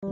Très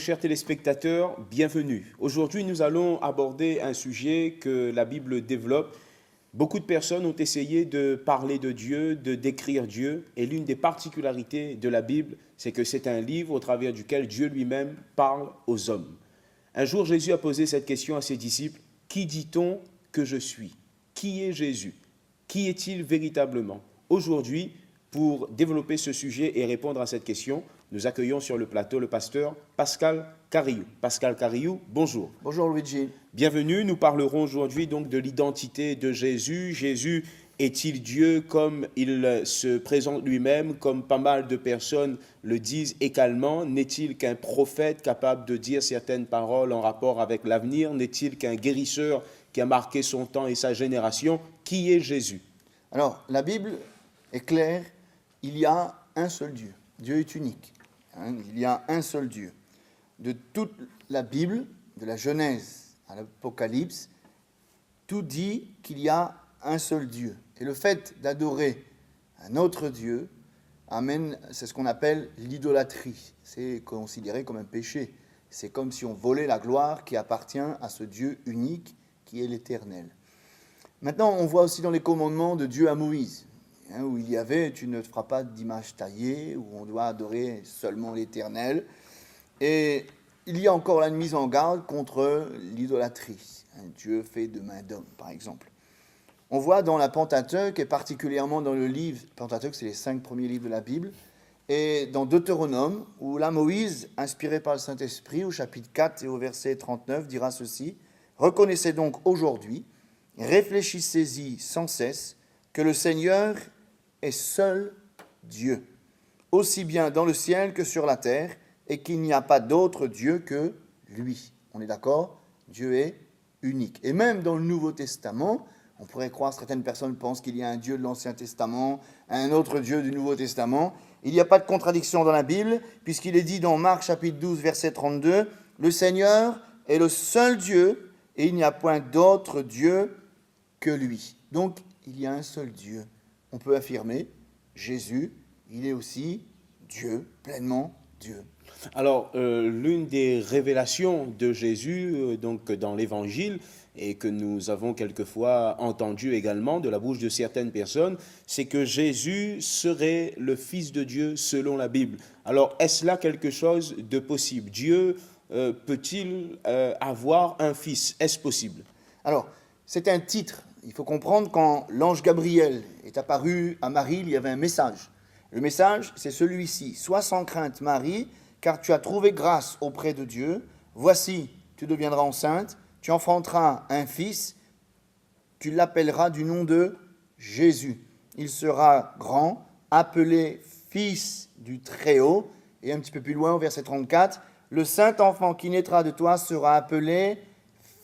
chers téléspectateurs, bienvenue. Aujourd'hui, nous allons aborder un sujet que la Bible développe. Beaucoup de personnes ont essayé de parler de Dieu, de décrire Dieu, et l'une des particularités de la Bible, c'est que c'est un livre au travers duquel Dieu lui-même parle aux hommes. Un jour, Jésus a posé cette question à ses disciples, « Qui dit-on que je suis ? Qui est Jésus ? Qui est-il véritablement ?» Aujourd'hui, pour développer ce sujet et répondre à cette question, nous accueillons sur le plateau le pasteur Pascal Carriou. Pascal Carriou, bonjour. Bonjour Luigi. Bienvenue, nous parlerons aujourd'hui donc de l'identité de Jésus. Jésus est-il Dieu comme il se présente lui-même, comme pas mal de personnes le disent également? N'est-il qu'un prophète capable de dire certaines paroles en rapport avec l'avenir? N'est-il qu'un guérisseur qui a marqué son temps et sa génération? Qui est Jésus? Alors, la Bible est claire, il y a un seul Dieu. Dieu est unique. Il y a un seul Dieu. De toute la Bible, de la Genèse à l'Apocalypse, tout dit qu'il y a un seul Dieu. Et le fait d'adorer un autre Dieu c'est ce qu'on appelle l'idolâtrie. C'est considéré comme un péché. C'est comme si on volait la gloire qui appartient à ce Dieu unique qui est l'Éternel. Maintenant, on voit aussi dans les commandements de Dieu à Moïse, où il y avait « tu ne feras pas d'image taillée », où on doit adorer seulement l'Éternel. Et il y a encore là une mise en garde contre l'idolâtrie, Dieu fait de main d'homme, par exemple. On voit dans la Pentateuque, et particulièrement dans le livre, Pentateuque, c'est les 5 premiers livres de la Bible, et dans Deutéronome, où là Moïse, inspiré par le Saint-Esprit, au chapitre 4 et au verset 39, dira ceci, « Reconnaissez donc aujourd'hui, réfléchissez-y sans cesse, que le Seigneur est seul Dieu, aussi bien dans le ciel que sur la terre, et qu'il n'y a pas d'autre Dieu que lui. » On est d'accord? Dieu est unique. Et même dans le Nouveau Testament, on pourrait croire, certaines personnes pensent qu'il y a un Dieu de l'Ancien Testament, un autre Dieu du Nouveau Testament. Il n'y a pas de contradiction dans la Bible, puisqu'il est dit dans Marc chapitre 12, verset 32, « Le Seigneur est le seul Dieu, et il n'y a point d'autre Dieu que lui. » Donc, il y a un seul Dieu. On peut affirmer, Jésus, il est aussi Dieu, pleinement Dieu. Alors, l'une des révélations de Jésus, donc dans l'Évangile, et que nous avons quelquefois entendu également de la bouche de certaines personnes, c'est que Jésus serait le Fils de Dieu selon la Bible. Alors, est-ce là quelque chose de possible? Dieu peut-il avoir un fils? Est-ce possible? Alors, c'est un titre. Il faut comprendre, quand l'ange Gabriel est apparu à Marie, il y avait un message. Le message, c'est celui-ci. « Sois sans crainte, Marie, car tu as trouvé grâce auprès de Dieu. Voici, tu deviendras enceinte, tu enfanteras un fils, tu l'appelleras du nom de Jésus. Il sera grand, appelé Fils du Très-Haut. » Et un petit peu plus loin, au verset 34, « Le saint enfant qui naîtra de toi sera appelé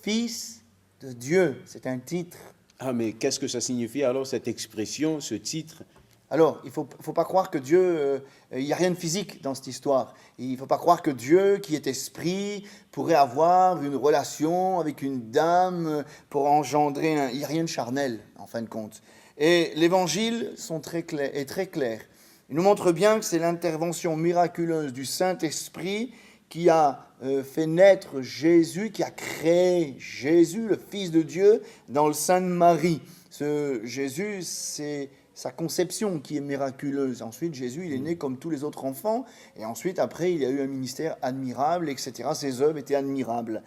Fils de Dieu. » C'est un titre. Ah, mais qu'est-ce que ça signifie alors, cette expression, ce titre? Alors, il ne faut pas croire que Dieu, il n'y a rien de physique dans cette histoire. Il ne faut pas croire que Dieu, qui est esprit, pourrait avoir une relation avec une dame pour engendrer il n'y a rien de charnel, en fin de compte. Et l'Évangile est très clair. Il nous montre bien que c'est l'intervention miraculeuse du Saint-Esprit qui a fait naître Jésus, qui a créé Jésus, le Fils de Dieu, dans le sein de Marie. Ce Jésus, c'est sa conception qui est miraculeuse. Ensuite, Jésus, il est né comme tous les autres enfants. Et ensuite, après, il a eu un ministère admirable, etc. Ses œuvres étaient admirables.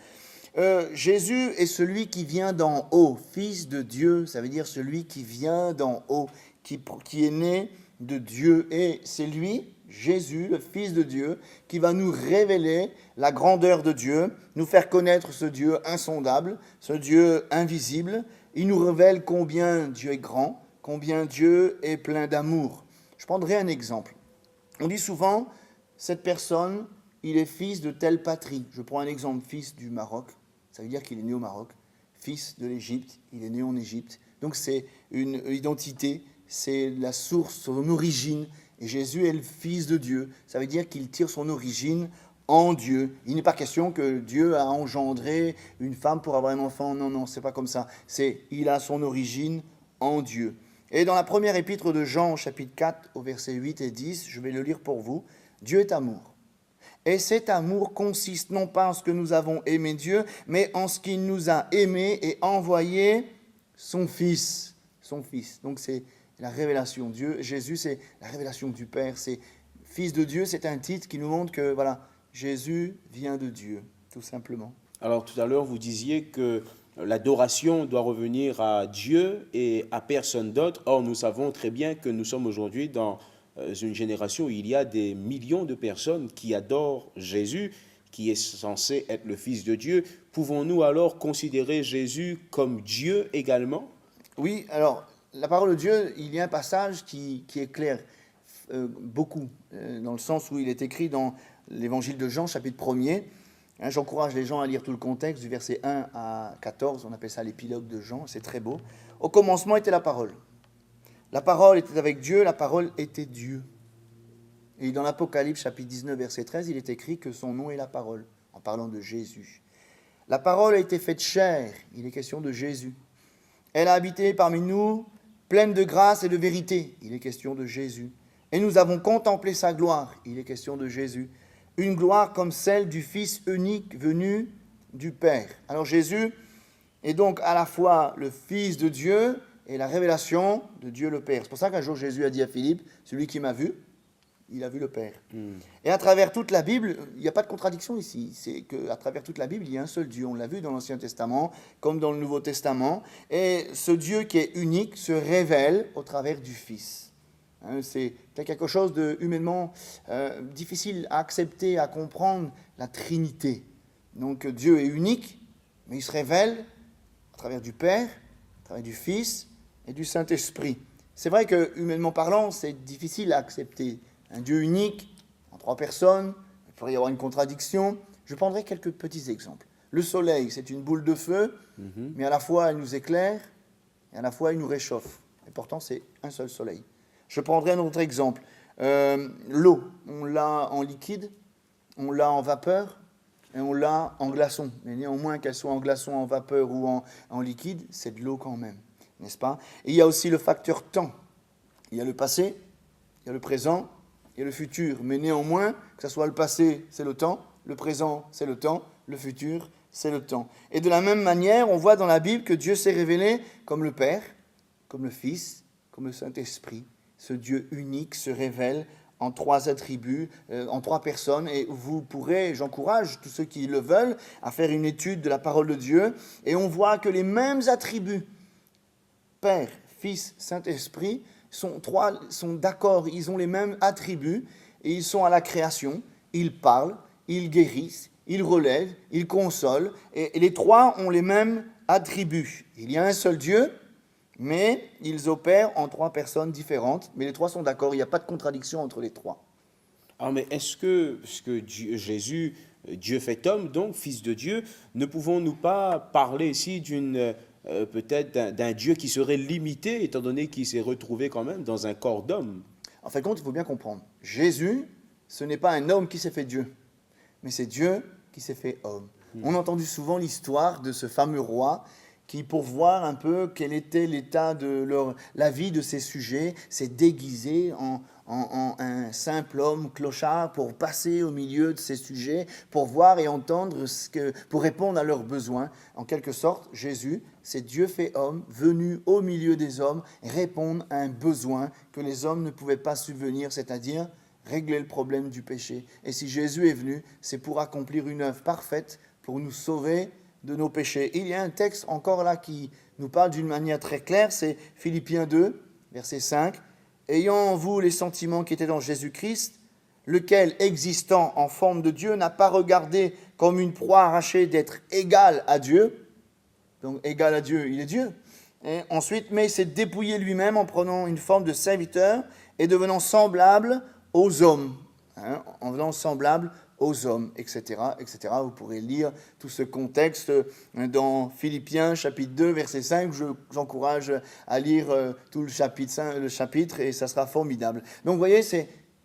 Jésus est celui qui vient d'en haut. Fils de Dieu, ça veut dire celui qui vient d'en haut, qui est né de Dieu. Et c'est lui, Jésus, le Fils de Dieu, qui va nous révéler la grandeur de Dieu, nous faire connaître ce Dieu insondable, ce Dieu invisible. Il nous révèle combien Dieu est grand, combien Dieu est plein d'amour. Je prendrai un exemple. On dit souvent, cette personne, il est fils de telle patrie. Je prends un exemple, fils du Maroc, ça veut dire qu'il est né au Maroc. Fils de l'Égypte, il est né en Égypte. Donc c'est une identité, c'est la source, son origine Et Jésus est le Fils de Dieu. Ça veut dire qu'il tire son origine en Dieu. Il n'est pas question que Dieu a engendré une femme pour avoir un enfant. Non, non, c'est pas comme ça. Il a son origine en Dieu. Et dans la première épître de Jean, chapitre 4, au verset 8 et 10, je vais le lire pour vous. Dieu est amour. Et cet amour consiste non pas en ce que nous avons aimé Dieu, mais en ce qu'il nous a aimés et envoyé son Fils. Son Fils. Donc c'est la révélation. Dieu, Jésus, c'est la révélation du Père. C'est Fils de Dieu, c'est un titre qui nous montre que voilà, Jésus vient de Dieu, tout simplement. Alors tout à l'heure, vous disiez que l'adoration doit revenir à Dieu et à personne d'autre. Or, nous savons très bien que nous sommes aujourd'hui dans une génération où il y a des millions de personnes qui adorent Jésus, qui est censé être le Fils de Dieu. Pouvons-nous alors considérer Jésus comme Dieu également? Oui, alors, la parole de Dieu, il y a un passage qui éclaire beaucoup, dans le sens où il est écrit dans l'évangile de Jean, chapitre 1er. J'encourage les gens à lire tout le contexte, du verset 1 à 14, on appelle ça l'épilogue de Jean, c'est très beau. Au commencement était la parole. La parole était avec Dieu, la parole était Dieu. Et dans l'Apocalypse, chapitre 19, verset 13, il est écrit que son nom est la parole, en parlant de Jésus. La parole a été faite chair, il est question de Jésus. Elle a habité parmi nous, pleine de grâce et de vérité, il est question de Jésus. Et nous avons contemplé sa gloire, il est question de Jésus. Une gloire comme celle du Fils unique venu du Père. Alors Jésus est donc à la fois le Fils de Dieu et la révélation de Dieu le Père. C'est pour ça qu'un jour Jésus a dit à Philippe, celui qui m'a vu, il a vu le Père. Et à travers toute la Bible, il n'y a pas de contradiction ici. C'est qu'à travers toute la Bible, il y a un seul Dieu. On l'a vu dans l'Ancien Testament, comme dans le Nouveau Testament. Et ce Dieu qui est unique se révèle au travers du Fils. C'est quelque chose de humainement difficile à accepter, à comprendre, la Trinité. Donc Dieu est unique, mais il se révèle à travers du Père, à travers du Fils et du Saint-Esprit. C'est vrai que, humainement parlant, c'est difficile à accepter. Un Dieu unique, en 3 personnes, il pourrait y avoir une contradiction. Je prendrai quelques petits exemples. Le soleil, c'est une boule de feu, mais à la fois elle nous éclaire, et à la fois elle nous réchauffe. Et pourtant, c'est un seul soleil. Je prendrai un autre exemple. L'eau, on l'a en liquide, on l'a en vapeur, et on l'a en glaçon. Mais néanmoins, qu'elle soit en glaçon, en vapeur ou en liquide, c'est de l'eau quand même, n'est-ce pas? Et il y a aussi le facteur temps. Il y a le passé, il y a le présent, il y a le futur. Mais néanmoins, que ce soit le passé, c'est le temps, le présent, c'est le temps, le futur, c'est le temps. Et de la même manière, on voit dans la Bible que Dieu s'est révélé comme le Père, comme le Fils, comme le Saint-Esprit. Ce Dieu unique se révèle en 3 attributs, en 3 personnes. Et vous pourrez, j'encourage tous ceux qui le veulent, à faire une étude de la parole de Dieu. Et on voit que les mêmes attributs, Père, Fils, Saint-Esprit, sont d'accord, ils ont les mêmes attributs. Et ils sont à la création, ils parlent, ils guérissent, ils relèvent, ils consolent. Et les 3 ont les mêmes attributs. Il y a un seul Dieu, mais ils opèrent en 3 personnes différentes. Mais les 3 sont d'accord, il n'y a pas de contradiction entre les 3. Alors, mais est-ce que Jésus, Dieu fait homme, donc Fils de Dieu, ne pouvons-nous pas parler ici peut-être d'un Dieu qui serait limité, étant donné qu'il s'est retrouvé quand même dans un corps d'homme? En fin de compte, il faut bien comprendre. Jésus, ce n'est pas un homme qui s'est fait Dieu, mais c'est Dieu qui s'est fait homme. On a entendu souvent l'histoire de ce fameux roi qui, pour voir un peu quel était l'état de la vie de ses sujets, s'est déguisé en un simple homme clochard pour passer au milieu de ses sujets, pour voir et entendre, pour répondre à leurs besoins. En quelque sorte, Jésus, c'est Dieu fait homme, venu au milieu des hommes, répondre à un besoin que les hommes ne pouvaient pas subvenir, c'est-à-dire régler le problème du péché. Et si Jésus est venu, c'est pour accomplir une œuvre parfaite, pour nous sauver de nos péchés. Il y a un texte encore là qui nous parle d'une manière très claire, c'est Philippiens 2, verset 5. « Ayant en vous les sentiments qui étaient dans Jésus-Christ, lequel, existant en forme de Dieu, n'a pas regardé comme une proie arrachée d'être égal à Dieu. » Donc égal à Dieu, il est Dieu. Et ensuite, mais il s'est dépouillé lui-même en prenant une forme de serviteur et devenant semblable aux hommes. En devenant semblable aux hommes, etc., etc. Vous pourrez lire tout ce contexte dans Philippiens chapitre 2, verset 5. Je vous encourage à lire tout le chapitre et ça sera formidable. Donc vous voyez,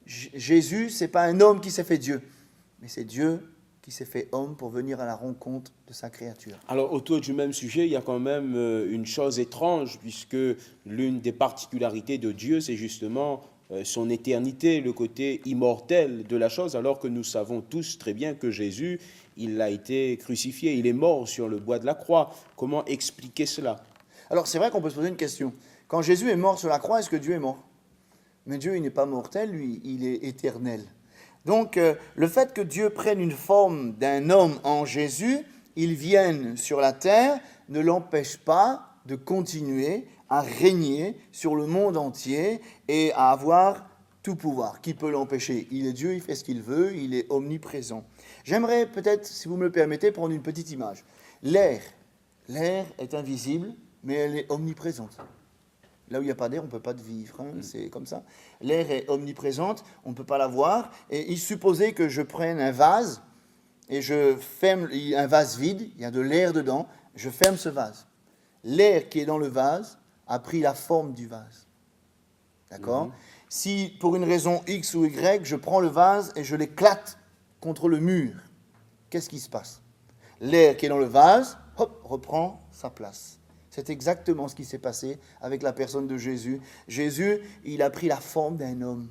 Jésus, ce n'est pas un homme qui s'est fait Dieu, mais c'est Dieu qui s'est fait homme pour venir à la rencontre de sa créature. Alors, autour du même sujet, il y a quand même une chose étrange, puisque l'une des particularités de Dieu, c'est justement son éternité, le côté immortel de la chose, alors que nous savons tous très bien que Jésus, il a été crucifié, il est mort sur le bois de la croix. Comment expliquer cela? Alors, c'est vrai qu'on peut se poser une question. Quand Jésus est mort sur la croix, est-ce que Dieu est mort? Mais Dieu, il n'est pas mortel, lui, il est éternel. Donc, le fait que Dieu prenne une forme d'un homme en Jésus, il vienne sur la terre, ne l'empêche pas de continuer à régner sur le monde entier et à avoir tout pouvoir. Qui peut l'empêcher? Il est Dieu, il fait ce qu'il veut, il est omniprésent. J'aimerais peut-être, si vous me le permettez, prendre une petite image. L'air est invisible, mais elle est omniprésente. Là où il n'y a pas d'air, on ne peut pas vivre, c'est comme ça. L'air est omniprésente, on ne peut pas la voir. Et il supposait que je prenne un vase, et je ferme un vase vide, il y a de l'air dedans, je ferme ce vase. L'air qui est dans le vase a pris la forme du vase. D'accord? Si, pour une raison X ou Y, je prends le vase et je l'éclate contre le mur, qu'est-ce qui se passe? L'air qui est dans le vase, hop, reprend sa place. C'est exactement ce qui s'est passé avec la personne de Jésus. Jésus, il a pris la forme d'un homme.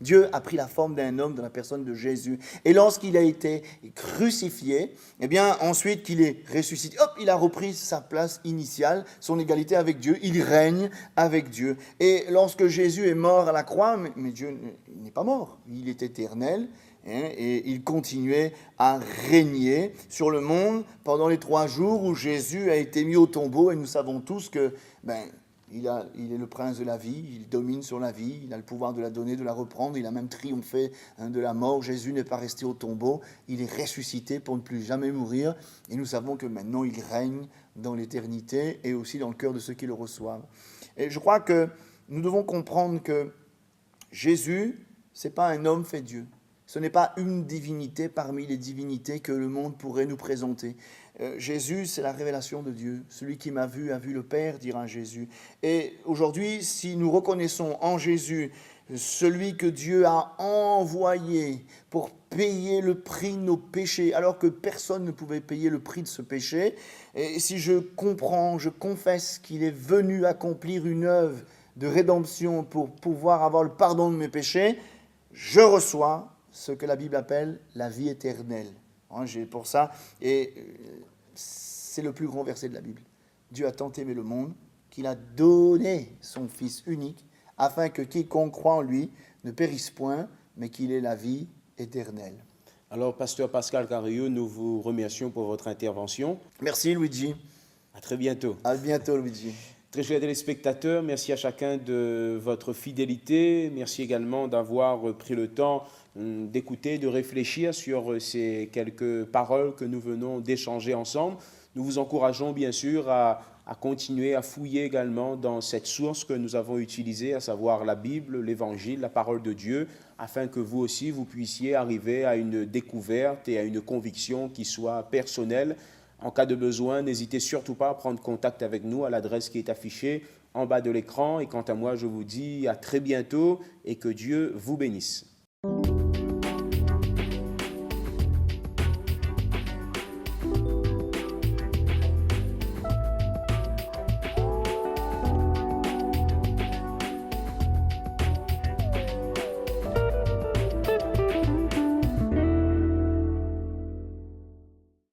Dieu a pris la forme d'un homme dans la personne de Jésus. Et lorsqu'il a été crucifié, eh bien, ensuite qu'il est ressuscité, hop, il a repris sa place initiale, son égalité avec Dieu. Il règne avec Dieu. Et lorsque Jésus est mort à la croix, mais Dieu n'est pas mort. Il est éternel. Et il continuait à régner sur le monde pendant les 3 jours où Jésus a été mis au tombeau. Et nous savons tous que il est le prince de la vie, il domine sur la vie, il a le pouvoir de la donner, de la reprendre. Il a même triomphé de la mort. Jésus n'est pas resté au tombeau, il est ressuscité pour ne plus jamais mourir. Et nous savons que maintenant il règne dans l'éternité et aussi dans le cœur de ceux qui le reçoivent. Et je crois que nous devons comprendre que Jésus, ce n'est pas un homme fait Dieu. Ce n'est pas une divinité parmi les divinités que le monde pourrait nous présenter. Jésus, c'est la révélation de Dieu. Celui qui m'a vu a vu le Père, dira Jésus. Et aujourd'hui, si nous reconnaissons en Jésus celui que Dieu a envoyé pour payer le prix de nos péchés, alors que personne ne pouvait payer le prix de ce péché, et si je comprends, je confesse qu'il est venu accomplir une œuvre de rédemption pour pouvoir avoir le pardon de mes péchés, je reçois ce que la Bible appelle la vie éternelle. J'ai pour ça, et c'est le plus grand verset de la Bible. Dieu a tant aimé le monde qu'il a donné son Fils unique, afin que quiconque croit en lui ne périsse point, mais qu'il ait la vie éternelle. Alors, pasteur Pascal Carrieux, nous vous remercions pour votre intervention. Merci Luigi. À très bientôt. À bientôt Luigi. Très chers téléspectateurs, merci à chacun de votre fidélité. Merci également d'avoir pris le temps d'écouter, de réfléchir sur ces quelques paroles que nous venons d'échanger ensemble. Nous vous encourageons bien sûr à continuer à fouiller également dans cette source que nous avons utilisée, à savoir la Bible, l'Évangile, la parole de Dieu, afin que vous aussi, vous puissiez arriver à une découverte et à une conviction qui soit personnelle. En cas de besoin, n'hésitez surtout pas à prendre contact avec nous à l'adresse qui est affichée en bas de l'écran. Et quant à moi, je vous dis à très bientôt et que Dieu vous bénisse.